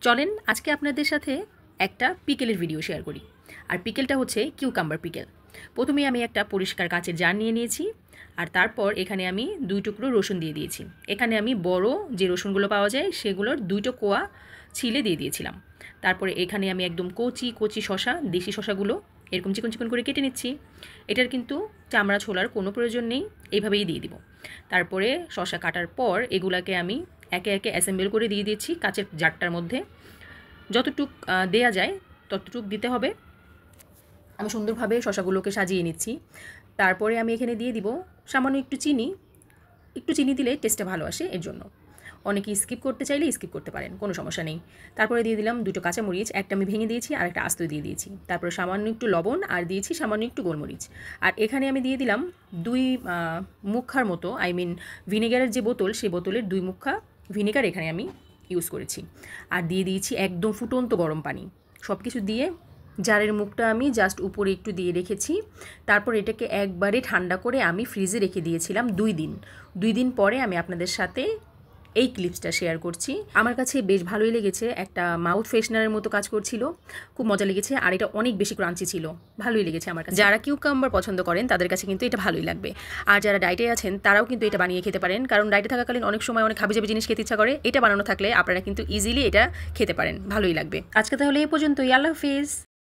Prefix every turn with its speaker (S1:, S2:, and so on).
S1: চলেন আজকে আপনাদের সাথে একটা পিকেলের ভিডিও শেয়ার করি। আর পিকেলটা হচ্ছে কিউকাম্বার পিকেল। প্রথমে আমি একটা পরিষ্কার কাঁচের জার নিয়ে নিয়েছি, আর তারপর এখানে আমি 2 টুকরো রসুন দিয়ে দিয়েছি। এখানে আমি বড় যে রসুনগুলো পাওয়া যায় সেগুলোর 2টো কোয়া ছিলে দিয়ে দিয়েছিলাম। তারপরে এখানে আমি একদম কচি কচি শশা, দেশি শশাগুলো এরকম চিকন চিকন করে কেটে নিচ্ছি। এটার কিন্তু চামড়া ছোলার কোনো প্রয়োজন নেই, এইভাবেই দিয়ে দিব। তারপরে শশা কাটার পর এগুলাকে আমি একে একে অ্যাসেম্বল করে দিয়ে দিয়েছি কাঁচের জারটার মধ্যে। যতটুক দেয়া যায় ততটুক দিতে হবে। আমি সুন্দরভাবে শশাগুলোকে সাজিয়ে নিচ্ছি। তারপরে আমি এখানে দিয়ে দিব সামান্য একটু চিনি। একটু চিনি দিলে টেস্টটা ভালো আসে, এর জন্য। অনেকে স্কিপ করতে চাইলে স্কিপ করতে পারেন, কোনো সমস্যা নেই। তারপরে দিয়ে দিলাম 2টো কাঁচামরিচ, একটা আমি ভেঙে দিয়েছি আর একটা আস্ত দিয়ে দিয়েছি। তারপরে সামান্য একটু লবণ আর দিয়েছি সামান্য একটু গোলমরিচ। আর এখানে আমি দিয়ে দিলাম 2 মুখার মতো, ভিনেগারের যে বোতল সেই বোতলের 2 মুখা ভিনেগার এখানে আমি ইউজ করেছি। আর দিয়ে দিয়েছি একদম ফুটন্ত গরম পানি। সব কিছু দিয়ে জারের মুখটা আমি জাস্ট উপরে একটু দিয়ে রেখেছি। তারপর এটাকে একবারে ঠান্ডা করে আমি ফ্রিজে রেখে দিয়েছিলাম 2 দিন। 2 দিন পরে আমি আপনাদের সাথে এই ক্লিপসটা শেয়ার করছি। আমার কাছে বেশ ভালোই লেগেছে, একটা মাউথ ফ্রেশনারের মতো কাজ করছিল, খুব মজা লেগেছে। আর এটা অনেক বেশি ক্রাঞ্চি ছিল, ভালোই লেগেছে আমার কাছে। যারা কিউকাম্বার পছন্দ করেন তাদের কাছে কিন্তু এটা ভালোই লাগবে। আর যারা ডায়েটে আছেন তারাও কিন্তু এটা বানিয়ে খেতে পারেন, কারণ ডায়েটে থাকাকালীন অনেক সময় অনেক হাবিজাবি জিনিস খেতে ইচ্ছা করে। এটা বানানো থাকলে আপনারা কিন্তু ইজিলি এটা খেতে পারেন, ভালোই লাগবে। আজকে তাহলে এই পর্যন্তই, আল্লাহ হাফিজ।